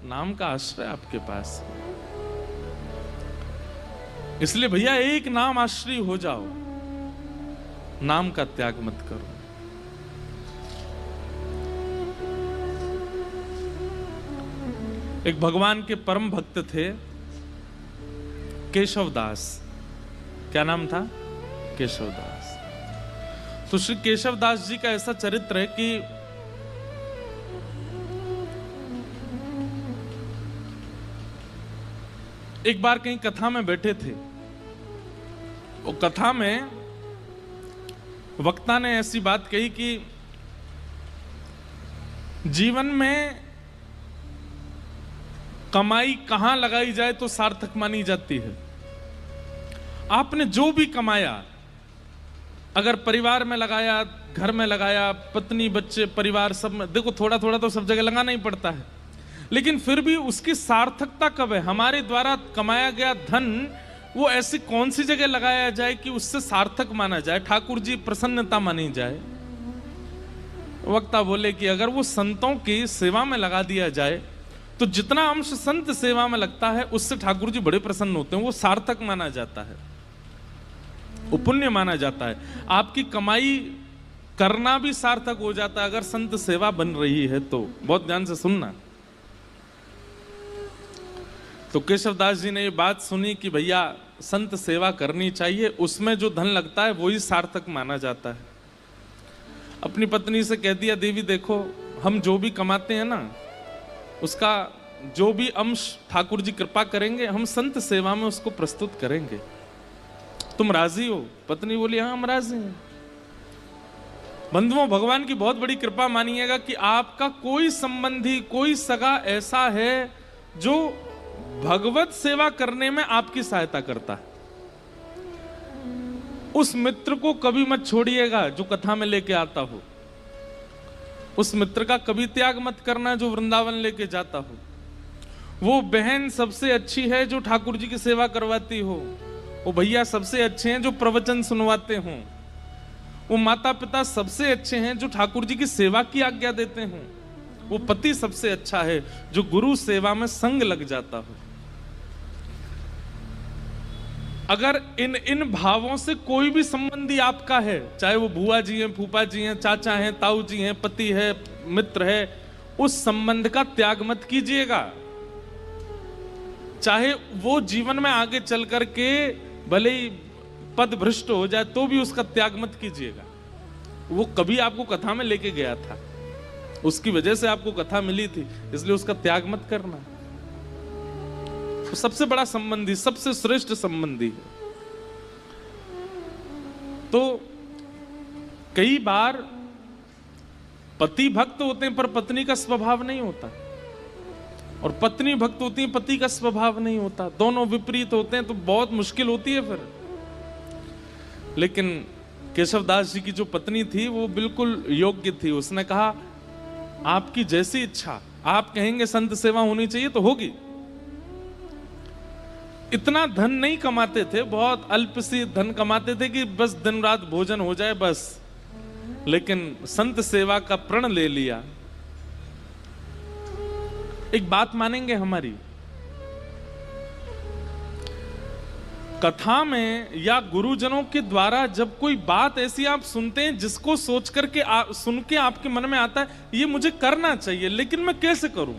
नाम का आश्रय आपके पास है। इसलिए भैया एक नाम आश्रय हो जाओ, नाम का त्याग मत करो। एक भगवान के परम भक्त थे केशवदास। क्या नाम था? केशवदास। तो श्री केशवदास जी का ऐसा चरित्र है कि एक बार कहीं कथा में बैठे थे। वो कथा में वक्ता ने ऐसी बात कही कि जीवन में कमाई कहां लगाई जाए तो सार्थक मानी जाती है। आपने जो भी कमाया, अगर परिवार में लगाया, घर में लगाया, पत्नी बच्चे परिवार सब में, देखो थोड़ा थोड़ा तो सब जगह लगाना ही पड़ता है, लेकिन फिर भी उसकी सार्थकता कब है? हमारे द्वारा कमाया गया धन वो ऐसी कौन सी जगह लगाया जाए कि उससे सार्थक माना जाए, ठाकुर जी प्रसन्नता मानी जाए। वक्ता बोले कि अगर वो संतों की सेवा में लगा दिया जाए तो जितना अंश संत सेवा में लगता है उससे ठाकुर जी बड़े प्रसन्न होते हैं, वो सार्थक माना जाता है, वो पुण्य माना जाता है। आपकी कमाई करना भी सार्थक हो जाता है अगर संत सेवा बन रही है तो। बहुत ध्यान से सुनना। तो केशवदास जी ने ये बात सुनी कि भैया संत सेवा करनी चाहिए, उसमें जो धन लगता है वही सार्थक माना जाता है। अपनी पत्नी से कह दिया, देवी देखो हम जो भी कमाते हैं ना, उसका जो भी अंश ठाकुर जी कृपा करेंगे हम संत सेवा में उसको प्रस्तुत करेंगे, तुम राजी हो? पत्नी बोली हाँ हम राजी हैं। बंधुओं, भगवान की बहुत बड़ी कृपा मानिएगा कि आपका कोई संबंधी, कोई सगा ऐसा है जो भगवत सेवा करने में आपकी सहायता करता है। उस मित्र को कभी मत छोड़िएगा जो कथा में लेके आता हो। उस मित्र का कभी त्याग मत करना जो वृंदावन लेके जाता हो। वो बहन सबसे अच्छी है जो ठाकुर जी की सेवा करवाती हो। वो भैया सबसे अच्छे हैं जो प्रवचन सुनवाते हों। वो माता पिता सबसे अच्छे हैं जो ठाकुर जी की सेवा की आज्ञा देते हों। वो पति सबसे अच्छा है जो गुरु सेवा में संग लग जाता हो। अगर इन भावों से कोई भी संबंधी आपका है, चाहे वो बुआ जी हैं, फूफा जी हैं, चाचा हैं, ताऊ जी हैं, पति है, मित्र है, उस संबंध का त्याग मत कीजिएगा। चाहे वो जीवन में आगे चल करके भले ही पद भ्रष्ट हो जाए तो भी उसका त्याग मत कीजिएगा। वो कभी आपको कथा में लेके गया था, उसकी वजह से आपको कथा मिली थी, इसलिए उसका त्याग मत करना। तो सबसे बड़ा संबंधी, सबसे श्रेष्ठ संबंधी है। तो कई बार पति भक्त होते हैं पर पत्नी का स्वभाव नहीं होता, और पत्नी भक्त होती है, पति का स्वभाव नहीं होता। दोनों विपरीत होते हैं तो बहुत मुश्किल होती है फिर। लेकिन केशवदास जी की जो पत्नी थी वो बिल्कुल योग्य थी। उसने कहा आपकी जैसी इच्छा, आप कहेंगे संत सेवा होनी चाहिए तो होगी। इतना धन नहीं कमाते थे, बहुत अल्प सी धन कमाते थे कि बस दिन रात भोजन हो जाए बस, लेकिन संत सेवा का प्रण ले लिया। एक बात मानेंगे हमारी, कथा में या गुरुजनों के द्वारा जब कोई बात ऐसी आप सुनते हैं जिसको सोच करके सुन के आपके मन में आता है ये मुझे करना चाहिए, लेकिन मैं कैसे करूं,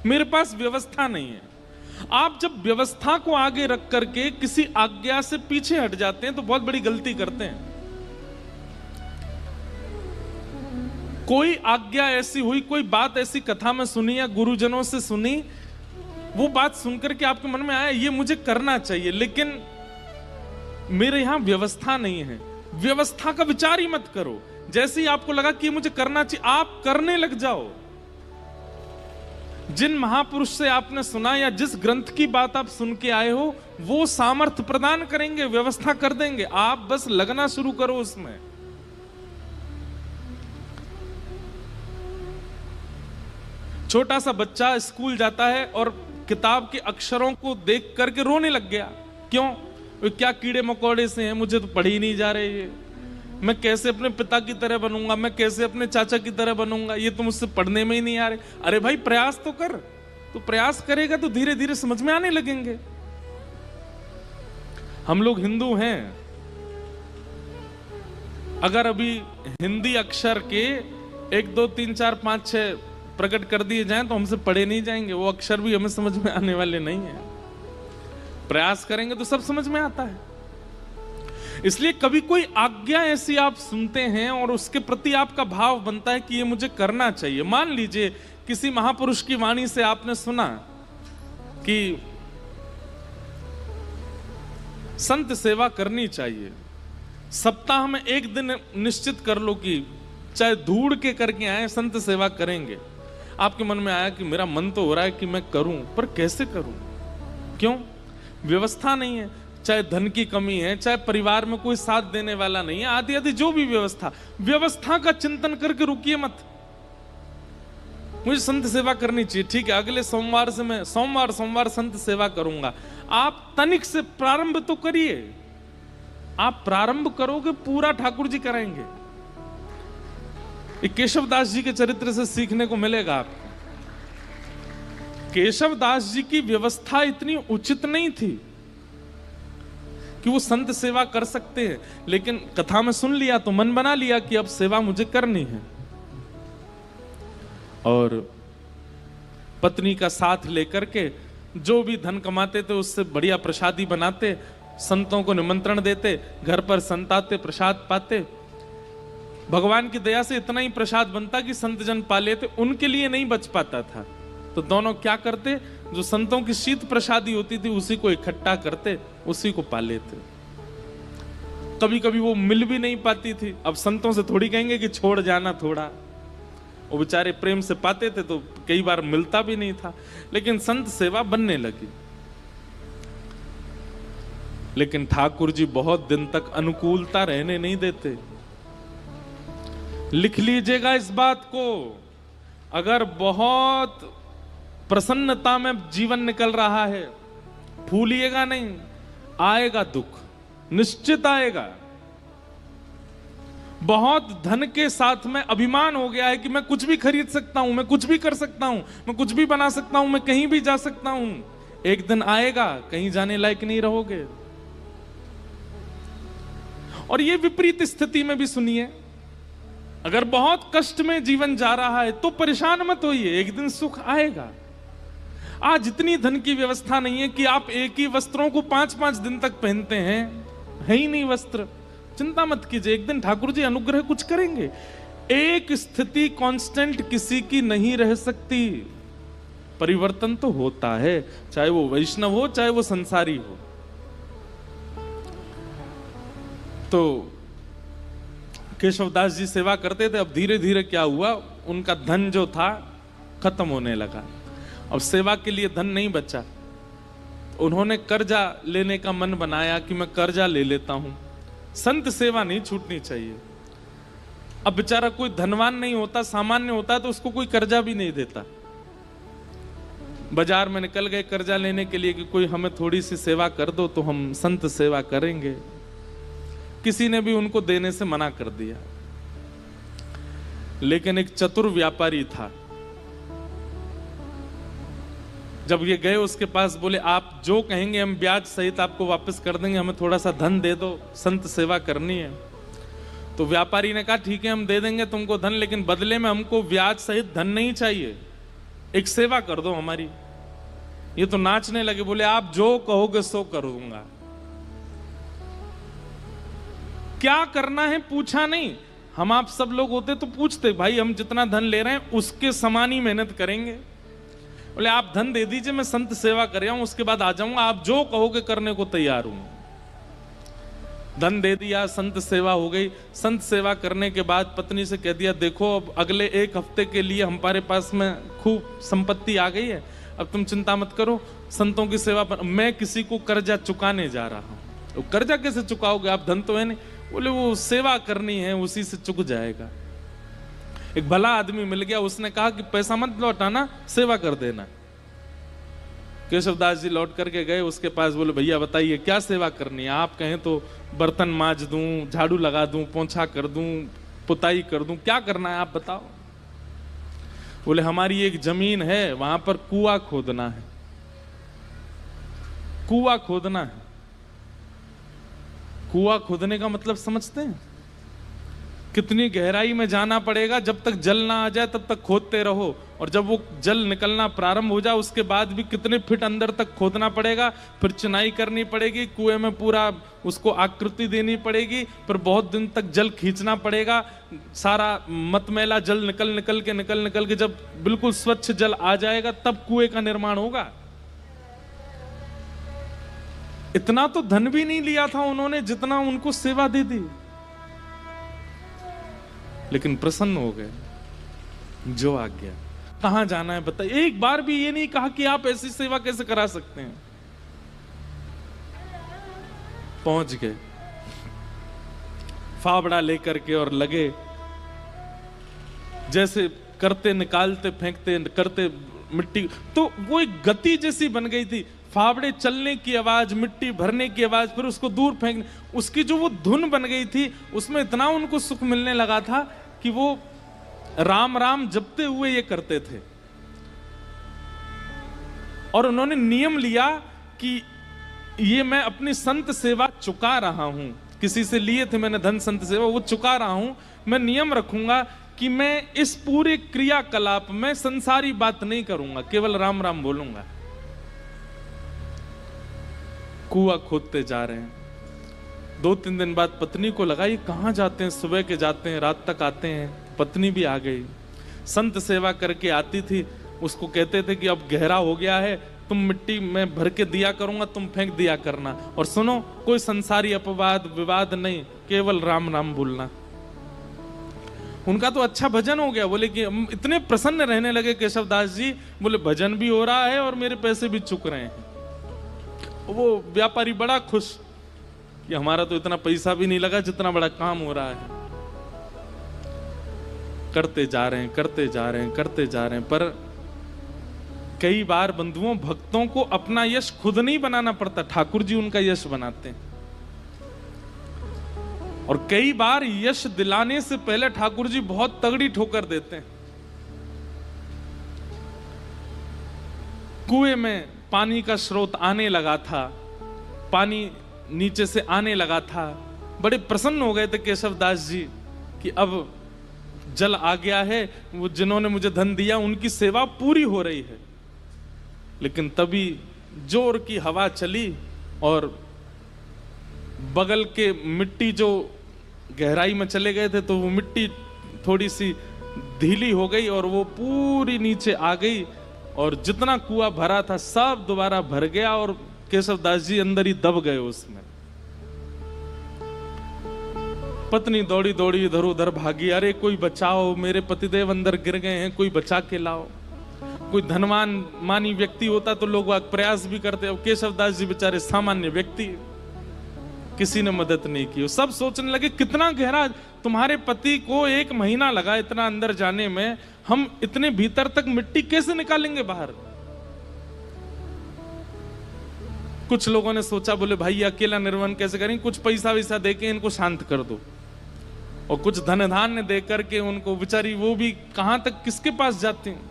मेरे पास व्यवस्था नहीं है। आप जब व्यवस्था को आगे रख करके किसी आज्ञा से पीछे हट जाते हैं तो बहुत बड़ी गलती करते हैं। कोई आज्ञा ऐसी हुई, कोई बात ऐसी कथा में सुनी या गुरुजनों से सुनी, वो बात सुनकर के आपके मन में आया ये मुझे करना चाहिए, लेकिन मेरे यहां व्यवस्था नहीं है। व्यवस्था का विचार ही मत करो। जैसे ही आपको लगा कि मुझे करना चाहिए, आप करने लग जाओ। जिन महापुरुष से आपने सुना या जिस ग्रंथ की बात आप सुन के आए हो वो सामर्थ्य प्रदान करेंगे, व्यवस्था कर देंगे, आप बस लगना शुरू करो उसमें। छोटा सा बच्चा स्कूल जाता है और किताब के अक्षरों को देख करके रोने लग गया। क्यों? वे क्या कीड़े मकोड़े से हैं, मुझे तो पढ़ी ही नहीं जा रहे ये, मैं कैसे अपने पिता की तरह बनूंगा, मैं कैसे अपने चाचा की तरह बनूंगा, ये तो मुझसे पढ़ने में ही नहीं आ रहे। अरे भाई प्रयास तो कर, तो प्रयास करेगा तो धीरे धीरे समझ में आने लगेंगे। हम लोग हिंदू हैं, अगर अभी हिंदी अक्षर के 1 2 3 4 5 6 प्रकट कर दिए जाएं तो हमसे पढ़े नहीं जाएंगे, वो अक्षर भी हमें समझ में आने वाले नहीं है। प्रयास करेंगे तो सब समझ में आता है। इसलिए कभी कोई आज्ञा ऐसी आप सुनते हैं और उसके प्रति आपका भाव बनता है कि ये मुझे करना चाहिए। मान लीजिए किसी महापुरुष की वाणी से आपने सुना कि संत सेवा करनी चाहिए, सप्ताह में 1 दिन निश्चित कर लो कि चाहे ढूंढ के करके आए संत सेवा करेंगे। आपके मन में आया कि मेरा मन तो हो रहा है कि मैं करूं, पर कैसे करूं? क्यों? व्यवस्था नहीं है, चाहे धन की कमी है, चाहे परिवार में कोई साथ देने वाला नहीं है, आदि आदि जो भी व्यवस्था का चिंतन करके रुकिए मत। मुझे संत सेवा करनी चाहिए, ठीक है, अगले सोमवार से मैं सोमवार संत सेवा करूंगा। आप तनिक से प्रारंभ तो करिए। आप प्रारंभ करोगे, पूरा ठाकुर जी कराएंगे। केशवदास जी के चरित्र से सीखने को मिलेगा आपको। केशवदास जी की व्यवस्था इतनी उचित नहीं थी कि वो संत सेवा कर सकते हैं, लेकिन कथा में सुन लिया तो मन बना लिया कि अब सेवा मुझे करनी है, और पत्नी का साथ लेकर के जो भी धन कमाते थे उससे बढ़िया प्रसादी बनाते, संतों को निमंत्रण देते, घर पर संत आते, प्रसाद पाते। भगवान की दया से इतना ही प्रसाद बनता कि संत जन पा लेते, उनके लिए नहीं बच पाता था। तो दोनों क्या करते, जो संतों की शीत प्रसादी होती थी उसी को इकट्ठा करते, उसी को पा लेते। कभी कभी वो मिल भी नहीं पाती थी, अब संतों से थोड़ी कहेंगे कि छोड़ जाना थोड़ा, वो बेचारे प्रेम से पाते थे तो कई बार मिलता भी नहीं था, लेकिन संत सेवा बनने लगी। लेकिन ठाकुर जी बहुत दिन तक अनुकूलता रहने नहीं देते। लिख लीजिएगा इस बात को, अगर बहुत प्रसन्नता में जीवन निकल रहा है, फूलिएगा नहीं, आएगा दुख, निश्चित आएगा। बहुत धन के साथ में अभिमान हो गया है कि मैं कुछ भी खरीद सकता हूं, मैं कुछ भी कर सकता हूं, मैं कुछ भी बना सकता हूं, मैं कहीं भी जा सकता हूं। एक दिन आएगा कहीं जाने लायक नहीं रहोगे। और ये विपरीत स्थिति में भी सुनिए, अगर बहुत कष्ट में जीवन जा रहा है तो परेशान मत होइए, एक दिन सुख आएगा। आज इतनी धन की व्यवस्था नहीं है कि आप एक ही वस्त्रों को 5-5 दिन तक पहनते हैं, है ही नहीं वस्त्र, चिंता मत कीजिए, एक दिन ठाकुर जी अनुग्रह कुछ करेंगे। एक स्थिति कांस्टेंट किसी की नहीं रह सकती, परिवर्तन तो होता है, चाहे वो वैष्णव हो चाहे वो संसारी हो। तो केशवदास जी सेवा करते थे, अब धीरे धीरे क्या हुआ, उनका धन जो था खत्म होने लगा, अब सेवा के लिए धन नहीं बचा। उन्होंने कर्जा लेने का मन बनाया कि मैं कर्जा ले लेता हूं, संत सेवा नहीं छूटनी चाहिए। अब बेचारा कोई धनवान नहीं होता, सामान्य होता है तो उसको कोई कर्जा भी नहीं देता। बाजार में निकल गए कर्जा लेने के लिए कि कोई हमें थोड़ी सी सेवा कर दो तो हम संत सेवा करेंगे। किसी ने भी उनको देने से मना कर दिया। लेकिन एक चतुर व्यापारी था, जब ये गए उसके पास, बोले आप जो कहेंगे हम ब्याज सहित आपको वापस कर देंगे, हमें थोड़ा सा धन दे दो, संत सेवा करनी है। तो व्यापारी ने कहा ठीक है हम दे देंगे तुमको धन, लेकिन बदले में हमको ब्याज सहित धन नहीं चाहिए, एक सेवा कर दो हमारी। ये तो नाचने लगे, बोले आप जो कहोगे सो करूंगा। क्या करना है पूछा नहीं। हम आप सब लोग होते तो पूछते, भाई हम जितना धन ले रहे हैं उसके समान ही मेहनत करेंगे। बोले आप धन दे दीजिए, मैं संत सेवा कर रहा हूं, उसके बाद आ जाऊंगा, आप जो कहोगे करने को तैयार हूं। धन दे दिया, संत सेवा हो गई। संत सेवा करने के बाद पत्नी से कह दिया देखो अब अगले 1 हफ्ते के लिए हमारे पास में खूब संपत्ति आ गई है, अब तुम चिंता मत करो, संतों की सेवा पर मैं किसी को कर्जा चुकाने जा रहा हूं। तो कर्जा कैसे चुकाओगे, आप धन तो है नहीं। बोले वो सेवा करनी है, उसी से चुक जाएगा। एक भला आदमी मिल गया, उसने कहा कि पैसा मत लौटाना, सेवा कर देना। केशवदास जी लौट करके गए उसके पास, बोले भैया बताइए क्या सेवा करनी है। आप कहें तो बर्तन मांज दूं, झाड़ू लगा दूं, पोंछा कर दूं, पुताई कर दूं, क्या करना है आप बताओ। बोले हमारी एक जमीन है, वहां पर कुआं खोदना है। कुआं खोदना है। कुआं खोदने का मतलब समझते हैं? कितनी गहराई में जाना पड़ेगा, जब तक जल ना आ जाए तब तक खोदते रहो, और जब वो जल निकलना प्रारंभ हो जाए उसके बाद भी कितने फीट अंदर तक खोदना पड़ेगा, फिर चुनाई करनी पड़ेगी, कुएं में पूरा उसको आकृति देनी पड़ेगी, फिर बहुत दिन तक जल खींचना पड़ेगा, सारा मतमैला जल निकल के जब बिल्कुल स्वच्छ जल आ जाएगा तब कुएं का निर्माण होगा। इतना तो धन भी नहीं लिया था उन्होंने जितना उनको सेवा दे दी, लेकिन प्रसन्न हो गए। जो आ गया, कहां जाना है बताइए। एक बार भी ये नहीं कहा कि आप ऐसी सेवा कैसे करा सकते हैं। पहुंच गए फावड़ा लेकर के और लगे, जैसे करते निकालते फेंकते करते मिट्टी, तो वो एक गति जैसी बन गई थी। फावड़े चलने की आवाज, मिट्टी भरने की आवाज, फिर उसको दूर फेंकने, उसकी जो वो धुन बन गई थी, उसमें इतना उनको सुख मिलने लगा था कि वो राम राम जपते हुए ये करते थे। और उन्होंने नियम लिया कि ये मैं अपनी संत सेवा चुका रहा हूं, किसी से लिए थे मैंने धन संत सेवा, वो चुका रहा हूं। मैं नियम रखूंगा कि मैं इस पूरे क्रियाकलाप में संसारी बात नहीं करूंगा, केवल राम राम बोलूंगा। कुआं खोदते जा रहे हैं। 2-3 दिन बाद पत्नी को लगा ये कहां जाते हैं, सुबह के जाते हैं रात तक आते हैं। पत्नी भी आ गई, संत सेवा करके आती थी। उसको कहते थे कि अब गहरा हो गया है, तुम मिट्टी में भर के दिया करूंगा, तुम फेंक दिया करना, और सुनो कोई संसारी अपवाद विवाद नहीं, केवल राम नाम बोलना। उनका तो अच्छा भजन हो गया। बोले कि इतने प्रसन्न रहने लगे केशवदास जी, बोले भजन भी हो रहा है और मेरे पैसे भी चुक रहे हैं। वो व्यापारी बड़ा खुश कि हमारा तो इतना पैसा भी नहीं लगा जितना बड़ा काम हो रहा है। करते जा रहे हैं, पर कई बार बंधुओं भक्तों को अपना यश खुद नहीं बनाना पड़ता, ठाकुर जी उनका यश बनाते हैं। और कई बार यश दिलाने से पहले ठाकुर जी बहुत तगड़ी ठोकर देते हैं। कुएं में पानी का स्रोत आने लगा था, पानी नीचे से आने लगा था। बड़े प्रसन्न हो गए थे केशवदास जी कि अब जल आ गया है, वो जिन्होंने मुझे धन दिया उनकी सेवा पूरी हो रही है। लेकिन तभी जोर की हवा चली और बगल के मिट्टी जो गहराई में चले गए थे, तो वो मिट्टी थोड़ी सी ढीली हो गई और वो पूरी नीचे आ गई, और जितना कुआं भरा था सब दोबारा भर गया और केशवदास जी अंदर ही दब गए उसमें। पत्नी दौड़ी दौड़ी इधर उधर भागी, अरे कोई बचाओ, मेरे पतिदेव अंदर गिर गए हैं, कोई बचा के लाओ। कोई धनवान मानी व्यक्ति होता तो लोग प्रयास भी करते, अब केशवदास जी बेचारे सामान्य व्यक्ति, किसी ने मदद नहीं की। सब सोचने लगे कितना गहरा, तुम्हारे पति को 1 महीना लगा इतना अंदर जाने में, हम इतने भीतर तक मिट्टी कैसे निकालेंगे बाहर। कुछ लोगों ने सोचा, बोले भाई अकेला निर्वहन कैसे करेंगे, कुछ पैसा वैसा देके इनको शांत कर दो, और कुछ धन धान्य दे करके उनको, बेचारी वो भी कहां तक किसके पास जाती हैं।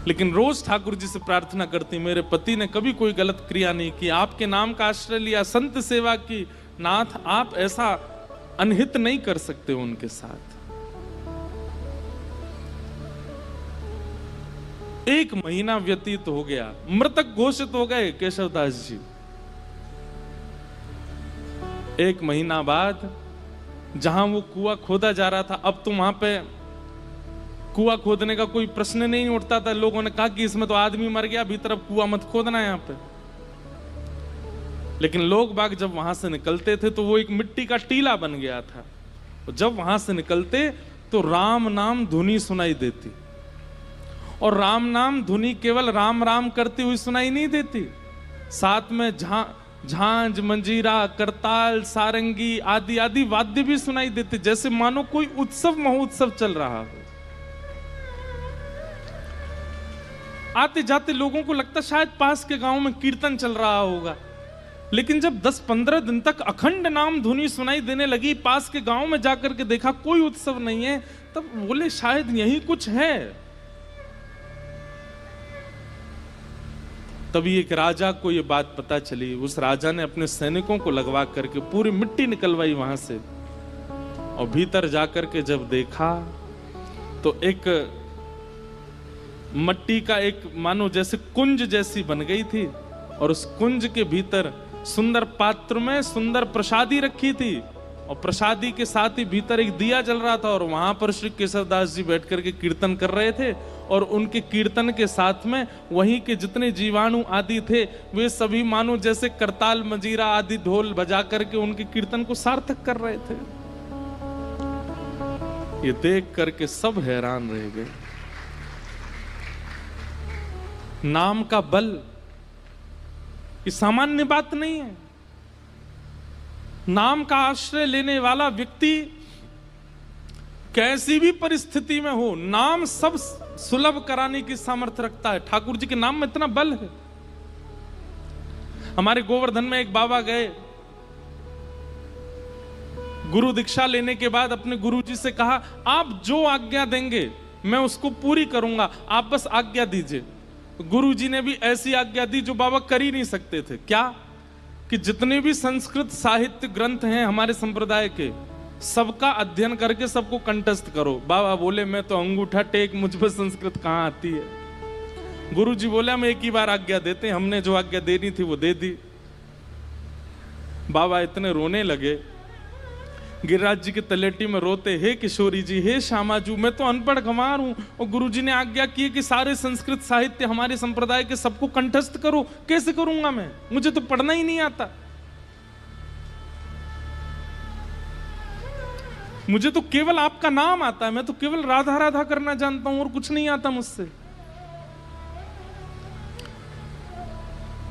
लेकिन रोज ठाकुर जी से प्रार्थना करती, मेरे पति ने कभी कोई गलत क्रिया नहीं की, आपके नाम का आश्रय लिया, संत सेवा की, नाथ आप ऐसा अनहित नहीं कर सकते उनके साथ। 1 महीना व्यतीत हो गया, मृतक घोषित हो गए केशवदास जी। 1 महीना बाद जहां वो कुआं खोदा जा रहा था, अब तो वहां पे कुआं खोदने का कोई प्रश्न नहीं उठता था। लोगों ने कहा कि इसमें तो आदमी मर गया, भीतर अब कुआं मत खोदना यहां पे। लेकिन लोग बाग जब वहां से निकलते थे तो वो एक मिट्टी का टीला बन गया था। जब वहां से निकलते तो राम नाम धुनी सुनाई देती, और राम नाम धुनी केवल राम राम करती हुई सुनाई नहीं देती, साथ में झांझ, मंजीरा, करताल, सारंगी आदि आदि वाद्य भी सुनाई देते, जैसे मानो कोई उत्सव महोत्सव चल रहा हो। आते जाते लोगों को लगता शायद पास के गांव में कीर्तन चल रहा होगा। लेकिन जब 10-15 दिन तक अखंड नाम धुनी सुनाई देने लगी, पास के गांव में जाकर के देखा कोई उत्सव नहीं है, तब बोले शायद यही कुछ है। तभी एक राजा को ये बात पता चली। उस राजा ने अपने सैनिकों को लगवा करके पूरी मिट्टी निकलवाई वहां से, और भीतर जाकर के जब देखा तो एक मट्टी का एक मानो जैसे कुंज जैसी बन गई थी, और उस कुंज के भीतर सुंदर पात्र में सुंदर प्रसादी रखी थी, और प्रसादी के साथ ही भीतर एक दिया जल रहा था, और वहां पर श्री केशवदास जी बैठ करके कीर्तन कर रहे थे, और उनके कीर्तन के साथ में वहीं के जितने जीवाणु आदि थे वे सभी मानो जैसे करताल मंजीरा आदि ढोल बजा करके उनके कीर्तन को सार्थक कर रहे थे। ये देख करके सब हैरान रह गए। नाम का बल ये सामान्य बात नहीं है। नाम का आश्रय लेने वाला व्यक्ति कैसी भी परिस्थिति में हो, नाम सब सुलभ कराने की सामर्थ्य रखता है। ठाकुर जी के नाम में इतना बल है। हमारे गोवर्धन में एक बाबा गए, गुरु दीक्षा लेने के बाद अपने गुरु जी से कहा, आप जो आज्ञा देंगे मैं उसको पूरी करूंगा, आप बस आज्ञा दीजिए। गुरु जी ने भी ऐसी आज्ञा दी जो बाबा कर ही नहीं सकते थे। क्या? कि जितने भी संस्कृत साहित्य ग्रंथ हैं हमारे संप्रदाय के, सबका अध्ययन करके सबको कंठस्थ करो। बाबा बोले मैं तो अंगूठा टेक, मुझ पर संस्कृत कहां आती है। गुरु जी बोले हम एक ही बार आज्ञा देते हैं, हमने जो आज्ञा देनी थी वो दे दी। बाबा इतने रोने लगे, गिरिराज जी के तलेटी में रोते, हे किशोरी जी, हे श्यामाजू, मैं तो अनपढ़ गंवार हूं, और गुरु जी ने आज्ञा की कि सारे संस्कृत साहित्य हमारे संप्रदाय के सबको कंठस्थ करो। कैसे करूंगा मैं? मुझे तो पढ़ना ही नहीं आता, मुझे तो केवल आपका नाम आता है, मैं तो केवल राधा राधा करना जानता हूं और कुछ नहीं आता मुझसे।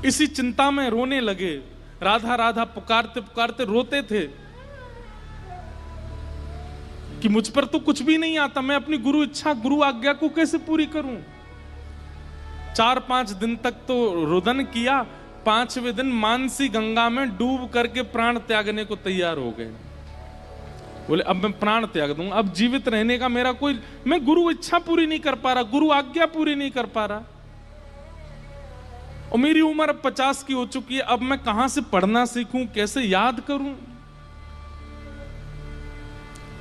इसी चिंता में रोने लगे, राधा राधा पुकारते पुकारते रोते थे कि मुझ पर तो कुछ भी नहीं आता, मैं अपनी गुरु इच्छा गुरु आज्ञा को कैसे पूरी करूं। 4-5 दिन तक तो रुदन किया, 5वें दिन मानसी गंगा में डूब करके प्राण त्यागने को तैयार हो गए। बोले अब मैं प्राण त्याग दूंगा, अब जीवित रहने का मेरा कोई, मैं गुरु इच्छा पूरी नहीं कर पा रहा, गुरु आज्ञा पूरी नहीं कर पा रहा, और मेरी उम्र अब 50 की हो चुकी है, अब मैं कहां से पढ़ना सीखूं, कैसे याद करूं।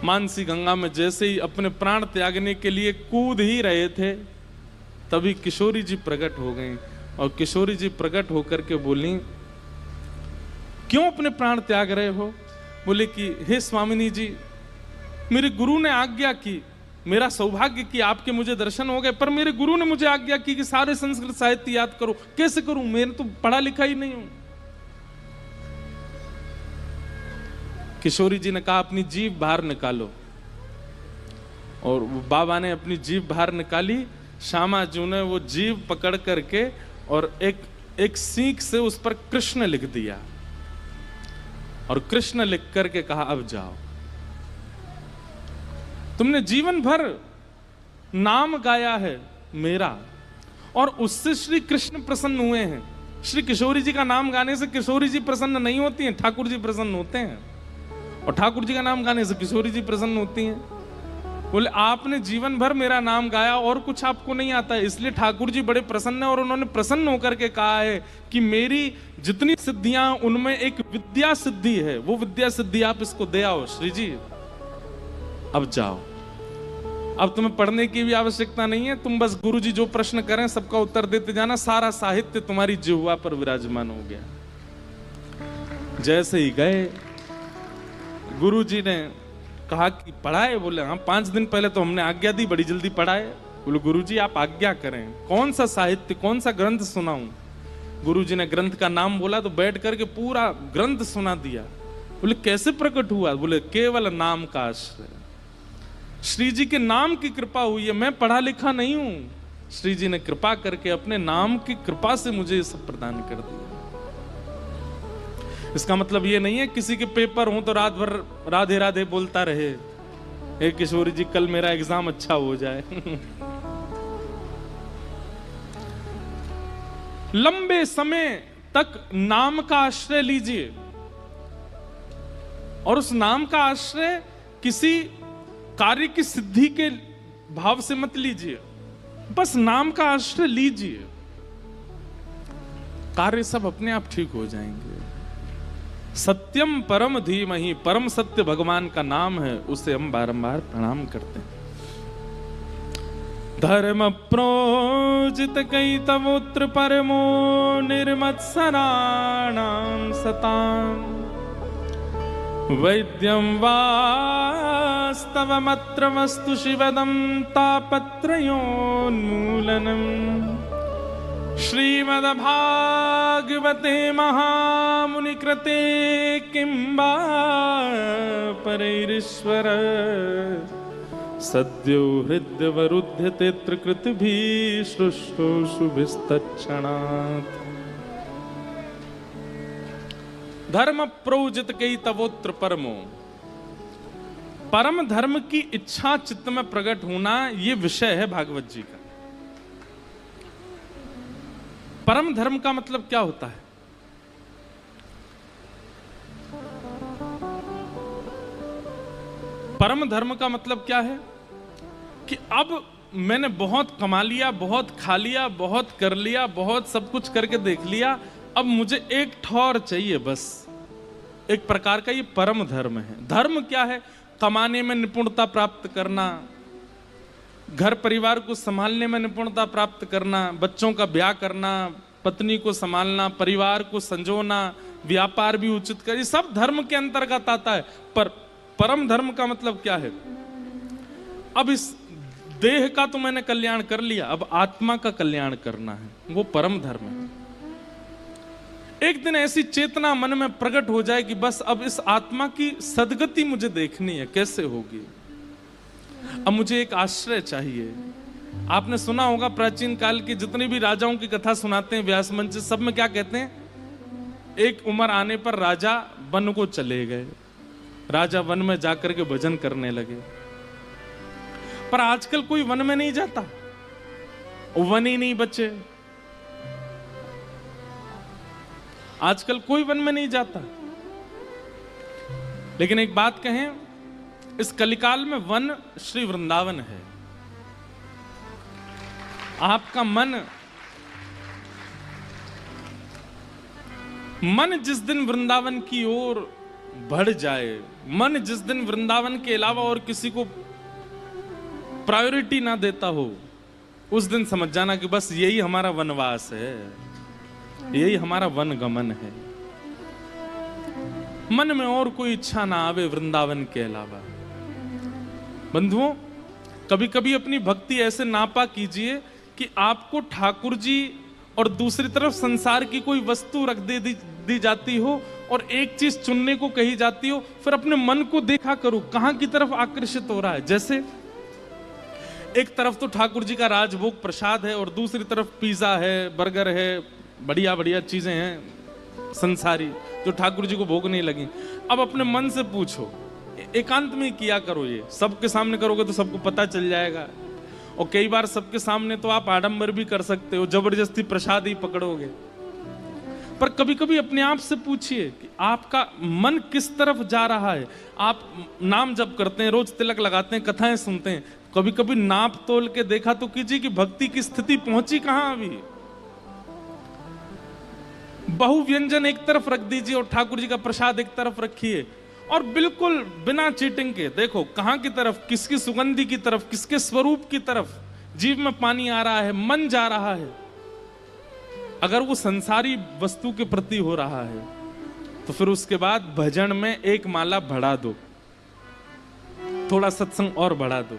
मानसी गंगा में जैसे ही अपने प्राण त्यागने के लिए कूद ही रहे थे, तभी किशोरी जी प्रकट हो गई, और किशोरी जी प्रकट होकर के बोली, क्यों अपने प्राण त्याग रहे हो? बोले कि हे स्वामिनी जी, मेरे गुरु ने आज्ञा की, मेरा सौभाग्य कि आपके मुझे दर्शन हो गए, पर मेरे गुरु ने मुझे आज्ञा की कि सारे संस्कृत साहित्य याद करो। कैसे करूं? मैं तो पढ़ा लिखा ही नहीं हूं। किशोरी जी ने कहा अपनी जीभ बाहर निकालो, और बाबा ने अपनी जीभ बाहर निकाली। श्यामा जी ने वो जीभ पकड़ करके और एक सीख से उस पर कृष्ण लिख दिया, और कृष्ण लिख करके कहा अब जाओ। तुमने जीवन भर नाम गाया है मेरा, और उससे श्री कृष्ण प्रसन्न हुए हैं। श्री किशोरी जी का नाम गाने से किशोरी जी प्रसन्न नहीं होती हैं, ठाकुर जी प्रसन्न होते हैं, और ठाकुर जी का नाम गाने से किशोरी जी प्रसन्न होती हैं। बोले आपने जीवन भर मेरा नाम गाया और कुछ आपको नहीं आता है, इसलिए ठाकुर जी बड़े प्रसन्न हैं, और उन्होंने प्रसन्न होकर के कहा है कि मेरी जितनी सिद्धियां उनमें एक विद्या सिद्धि है, वो विद्या सिद्धि आप इसको दे आओ। श्री जी अब जाओ, अब तुम्हें पढ़ने की भी आवश्यकता नहीं है, तुम बस गुरु जी जो प्रश्न करें सबका उत्तर देते जाना, सारा साहित्य तुम्हारी जिह्वा पर विराजमान हो गया। जैसे ही गए, गुरु जी ने कहा कि पढ़ाए? बोले हाँ, 5 दिन पहले तो हमने आज्ञा दी, बड़ी जल्दी पढ़ाए। बोले गुरु जी आप आज्ञा करें, कौन सा साहित्य कौन सा ग्रंथ सुनाऊं? गुरु जी ने ग्रंथ का नाम बोला तो बैठ करके पूरा ग्रंथ सुना दिया। बोले कैसे प्रकट हुआ? बोले केवल नाम का आश्रय, श्री जी के नाम की कृपा हुई है, मैं पढ़ा लिखा नहीं हूं, श्री जी ने कृपा करके अपने नाम की कृपा से मुझे ये सब प्रदान कर दिया। इसका मतलब ये नहीं है किसी के पेपर हो तो रात भर राधे राधे बोलता रहे, हे किशोरी जी कल मेरा एग्जाम अच्छा हो जाए। लंबे समय तक नाम का आश्रय लीजिए, और उस नाम का आश्रय किसी कार्य की सिद्धि के भाव से मत लीजिए, बस नाम का आश्रय लीजिए, कार्य सब अपने आप ठीक हो जाएंगे। सत्यम परम धीमहि, परम सत्य भगवान का नाम है, उसे हम बारंबार प्रणाम करते हैं। धर्म प्रोजित कई तवोत्र परमो निर्मत्सराणां सतां, वैद्यं वास्तवमत्र वस्तु शिवदं तापत्रयोन्मूलनम्। श्रीमद्भागवते महामुनिकृते किं वा परैरीश्वर, सद्यो हृद्यवरुध्यते त्रिकृतिभिः शुश्रूषुभिस्तत्क्षणात्। धर्म प्रोजित कई तवोत्र परमो, परम धर्म की इच्छा चित्त में प्रकट होना, ये विषय है भागवत जी का। परम धर्म का मतलब क्या होता है? परम धर्म का मतलब क्या है कि अब मैंने बहुत कमा लिया, बहुत खा लिया, बहुत कर लिया, बहुत सब कुछ करके देख लिया, अब मुझे एक ठौर चाहिए बस। एक प्रकार का ये परम धर्म है। धर्म क्या है? कमाने में निपुणता प्राप्त करना, घर परिवार को संभालने में निपुणता प्राप्त करना, बच्चों का ब्याह करना, पत्नी को संभालना, परिवार को संजोना, व्यापार भी उचित कर, ये सब धर्म के अंतर्गत आता है। पर परम धर्म का मतलब क्या है? अब इस देह का तो मैंने कल्याण कर लिया, अब आत्मा का कल्याण करना है, वो परम धर्म है। एक दिन ऐसी चेतना मन में प्रकट हो जाए कि बस अब इस आत्मा की सदगति मुझे देखनी है, कैसे होगी? अब मुझे एक आश्रय चाहिए। आपने सुना होगा प्राचीन काल की जितनी भी राजाओं की कथा सुनाते हैं व्यास मंच, सब में क्या कहते हैं? एक उम्र आने पर राजा वन को चले गए, राजा वन में जाकर के भजन करने लगे। पर आजकल कोई वन में नहीं जाता, वन ही नहीं बचे। आजकल कोई वन में नहीं जाता। लेकिन एक बात कहें, इस कलिकाल में वन श्री वृंदावन है। आपका मन जिस दिन वृंदावन की ओर बढ़ जाए, मन जिस दिन वृंदावन के अलावा और किसी को प्रायोरिटी ना देता हो, उस दिन समझ जाना कि बस यही हमारा वनवास है, यही हमारा वन गमन है। मन में और कोई इच्छा ना आवे वृंदावन के अलावा। बंधुओं, कभी कभी अपनी भक्ति ऐसे नापा कीजिए कि आपको ठाकुर जी और दूसरी तरफ संसार की कोई वस्तु रख दी जाती हो और एक चीज चुनने को कही जाती हो, फिर अपने मन को देखा करो कहां की तरफ आकर्षित हो रहा है। जैसे एक तरफ तो ठाकुर जी का राजभोग प्रसाद है और दूसरी तरफ पिज्जा है, बर्गर है, बढ़िया बढ़िया चीजें हैं संसारी जो ठाकुर जी को भोग नहीं लगी। अब अपने मन से पूछो, एकांत में किया करो, ये सबके सामने करोगे तो सबको पता चल जाएगा। और कई बार सबके सामने तो आप आडंबर भी कर सकते हो, जबरदस्ती प्रसाद ही पकड़ोगे। पर कभी कभी अपने आप से पूछिए कि आपका मन किस तरफ जा रहा है। आप नाम जप करते हैं, रोज तिलक लगाते हैं, कथाएं सुनते हैं, कभी कभी नाप तोल के देखा तो कीजिए कि भक्ति की स्थिति पहुंची कहां अभी। बहु व्यंजन एक तरफ रख दीजिए और ठाकुर जी का प्रसाद एक तरफ रखिए, और बिल्कुल बिना चीटिंग के देखो कहां की तरफ, किसकी सुगंधि की तरफ, किसके स्वरूप की तरफ जीव में पानी आ रहा है, मन जा रहा है। अगर वो संसारी वस्तु के प्रति हो रहा है तो फिर उसके बाद भजन में एक माला बढ़ा दो, थोड़ा सत्संग और बढ़ा दो।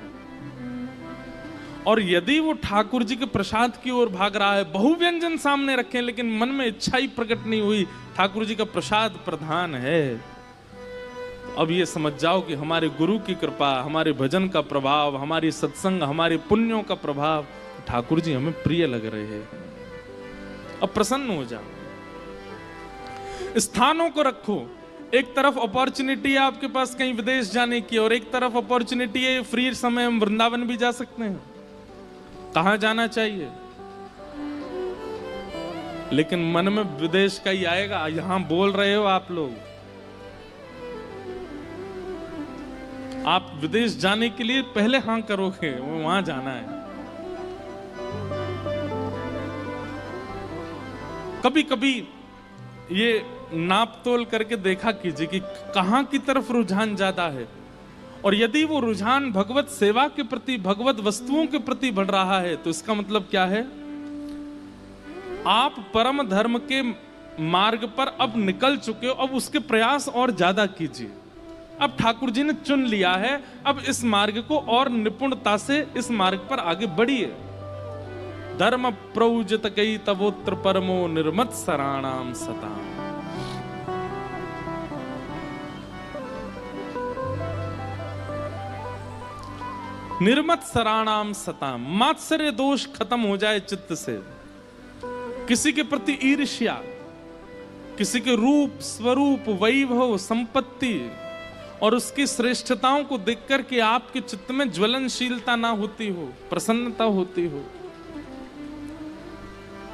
और यदि वो ठाकुर जी के प्रसाद की ओर भाग रहा है, बहुव्यंजन सामने रखें लेकिन मन में इच्छा ही प्रकट नहीं हुई, ठाकुर जी का प्रसाद प्रधान है, अब ये समझ जाओ कि हमारे गुरु की कृपा, हमारे भजन का प्रभाव, हमारी सत्संग, हमारे पुण्यों का प्रभाव, ठाकुर जी हमें प्रिय लग रहे हैं। अब प्रसन्न हो जाओ। स्थानों को रखो, एक तरफ अपॉर्चुनिटी है आपके पास कहीं विदेश जाने की, और एक तरफ अपॉर्चुनिटी है फ्री समय हम वृंदावन भी जा सकते हैं। कहां जाना चाहिए? लेकिन मन में विदेश का ही आएगा। यहां बोल रहे हो आप लोग, आप विदेश जाने के लिए पहले हाँ करोगे, वहां जाना है। कभी कभी ये नाप तोल करके देखा कीजिए कि कहां की तरफ रुझान ज्यादा है, और यदि वो रुझान भगवत सेवा के प्रति, भगवत वस्तुओं के प्रति बढ़ रहा है, तो इसका मतलब क्या है? आप परम धर्म के मार्ग पर अब निकल चुके हो, अब उसके प्रयास और ज्यादा कीजिए। अब ठाकुर जी ने चुन लिया है, अब इस मार्ग को और निपुणता से इस मार्ग पर आगे बढ़िए। धर्म प्रौजत कई तवोत्र परमो निर्मत सराणाम सताम। निर्मत सराणाम सताम, मात्सर्य दोष खत्म हो जाए चित्त से। किसी के प्रति ईर्ष्या, किसी के रूप, स्वरूप, वैभव, संपत्ति और उसकी श्रेष्ठताओं को देखकर के आपके चित्त में ज्वलनशीलता ना होती हो, प्रसन्नता होती हो,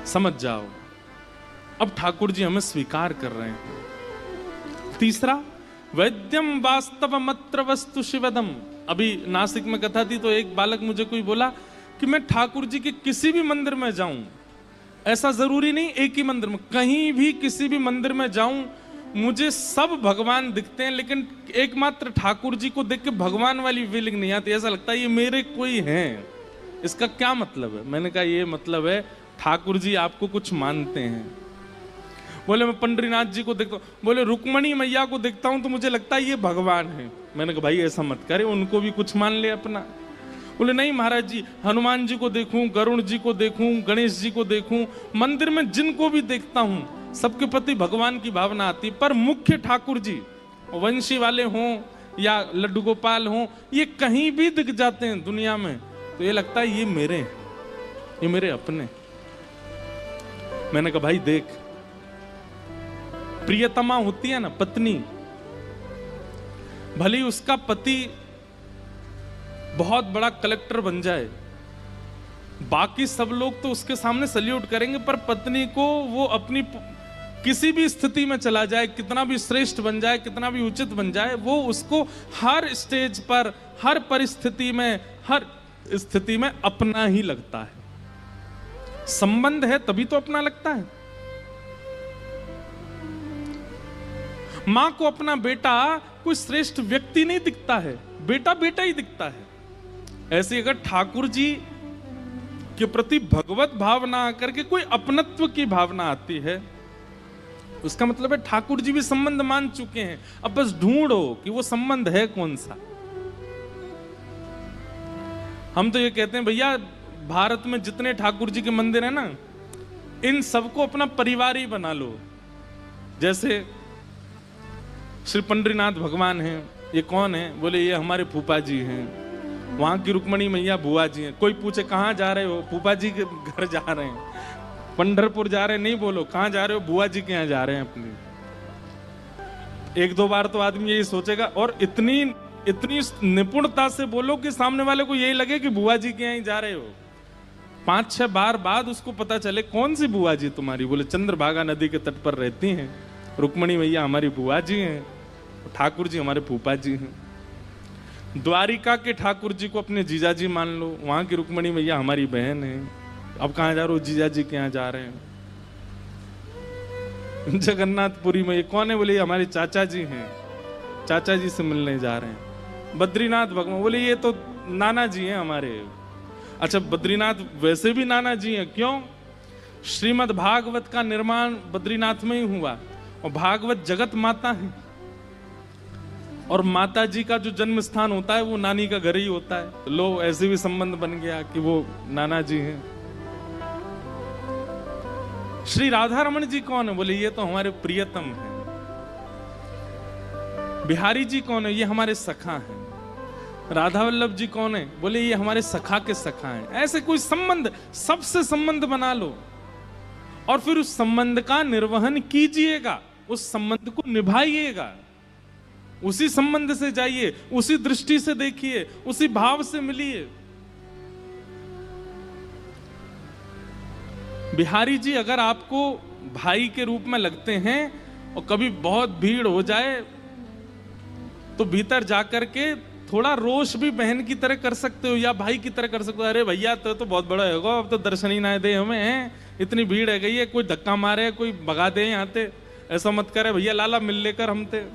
समझ जाओ अब ठाकुर जी हमें स्वीकार कर रहे हैं। तीसरा, वैद्यम वास्तव मत्र वस्तु शिवदम। अभी नासिक में कथा थी तो एक बालक मुझे कोई बोला कि मैं ठाकुर जी के किसी भी मंदिर में जाऊं, ऐसा जरूरी नहीं एक ही मंदिर में, कहीं भी किसी भी मंदिर में जाऊं मुझे सब भगवान दिखते हैं, लेकिन एकमात्र ठाकुर जी को देख के भगवान वाली फीलिंग नहीं आती, ऐसा लगता है ये मेरे कोई हैं। इसका क्या मतलब है? मैंने कहा ये मतलब है ठाकुर जी आपको कुछ मानते हैं। बोले मैं पंडरीनाथ जी को देखता हूँ, बोले रुक्मणी मैया को देखता हूं तो मुझे लगता है ये भगवान है। मैंने कहा भाई ऐसा मत करे, उनको भी कुछ मान ले अपना। बोले नहीं महाराज जी, हनुमान जी को देखूं, गरुण जी को देखूं, गणेश जी को देखूं, मंदिर में जिनको भी देखता हूं सबके प्रति भगवान की भावना आती, पर मुख्य ठाकुर जी वंशी वाले हों या लड्डू गोपाल हों, ये कहीं भी दिख जाते हैं दुनिया में तो ये लगता है ये मेरे, ये मेरे अपने। मैंने कहा भाई देख, प्रियतमा होती है ना पत्नी, भले उसका पति बहुत बड़ा कलेक्टर बन जाए, बाकी सब लोग तो उसके सामने सल्यूट करेंगे, पर पत्नी को वो अपनी किसी भी स्थिति में चला जाए, कितना भी श्रेष्ठ बन जाए, कितना भी उचित बन जाए, वो उसको हर स्टेज पर, हर परिस्थिति में, हर स्थिति में अपना ही लगता है। संबंध है तभी तो अपना लगता है। मां को अपना बेटा कोई श्रेष्ठ व्यक्ति नहीं दिखता है, बेटा बेटा ही दिखता है। ऐसे अगर ठाकुर जी के प्रति भगवत भावना आकर के कोई अपनत्व की भावना आती है, उसका मतलब है ठाकुर जी भी संबंध मान चुके हैं। अब बस ढूंढो कि वो संबंध है कौन सा। हम तो ये कहते हैं भैया भारत में जितने ठाकुर जी के मंदिर हैं ना, इन सबको अपना परिवार ही बना लो। जैसे श्री पंडरीनाथ भगवान हैं, ये कौन है? बोले ये हमारे फूफा जी हैं। वहां की रुक्मणी मैया बुआ जी हैं। कोई पूछे कहाँ जा रहे हो? फूफा जी के घर जा रहे हैं। पंढरपुर जा रहे हैं, नहीं बोलो कहाँ जा रहे हो? बुआ जी के यहाँ जा रहे हैं अपनी। एक दो बार तो आदमी यही सोचेगा, और इतनी निपुणता से बोलो कि सामने वाले को यही लगे कि बुआ जी के यहाँ ही जा रहे हो। 5-6 बार बाद उसको पता चले कौन सी बुआ जी तुम्हारी? बोले चंद्रभागा नदी के तट पर रहती हैं, रुक्मणी मैया हमारी बुआ जी हैं, ठाकुर जी हमारे फूफा जी हैं। द्वारिका के ठाकुर जी को अपने जीजा जी मान लो, वहां की रुक्मणी मैया हमारी बहन है। अब कहाँ जा रहे हो? जीजा जी के यहाँ जा रहे हैं। जगन्नाथपुरी में ये कौन है? बोले ये हमारे चाचा जी हैं, चाचा जी से मिलने जा रहे हैं। बद्रीनाथ भगवान, बोले ये तो नाना जी हैं हमारे। अच्छा बद्रीनाथ वैसे भी नाना जी हैं, क्यों? श्रीमद् भागवत का निर्माण बद्रीनाथ में ही हुआ, और भागवत जगत माता है, और माता जी का जो जन्म स्थान होता है वो नानी का घर ही होता है। तो लो ऐसे भी संबंध बन गया कि वो नाना जी हैं। श्री राधा रमन जी कौन है? बोले ये तो हमारे प्रियतम हैं। बिहारी जी कौन है? ये हमारे सखा हैं। राधा वल्लभ जी कौन है? बोले ये हमारे सखा के सखा हैं। ऐसे कोई संबंध, सबसे संबंध बना लो और फिर उस संबंध का निर्वहन कीजिएगा, उस संबंध को निभाइएगा, उसी संबंध से जाइए, उसी दृष्टि से देखिए, उसी भाव से मिलिए। बिहारी जी अगर आपको भाई के रूप में लगते हैं और कभी बहुत भीड़ हो जाए तो भीतर जाकर के थोड़ा रोष भी बहन की तरह कर सकते हो या भाई की तरह कर सकते हो। अरे भैया तो बहुत बड़ा होगा, अब तो दर्शन ही ना दे हमें, इतनी भीड़ है गई है, कोई धक्का मारे कोई भगा दे यहाँ ते, ऐसा मत करे भैया, लाला मिल लेकर हम ते।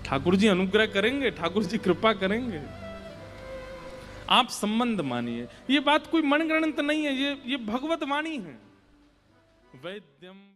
ठाकुर जी अनुग्रह करेंगे, ठाकुर जी कृपा करेंगे। आप संबंध मानिए, ये बात कोई मनगणंत नहीं है, ये भगवत वाणी है। वैद्यम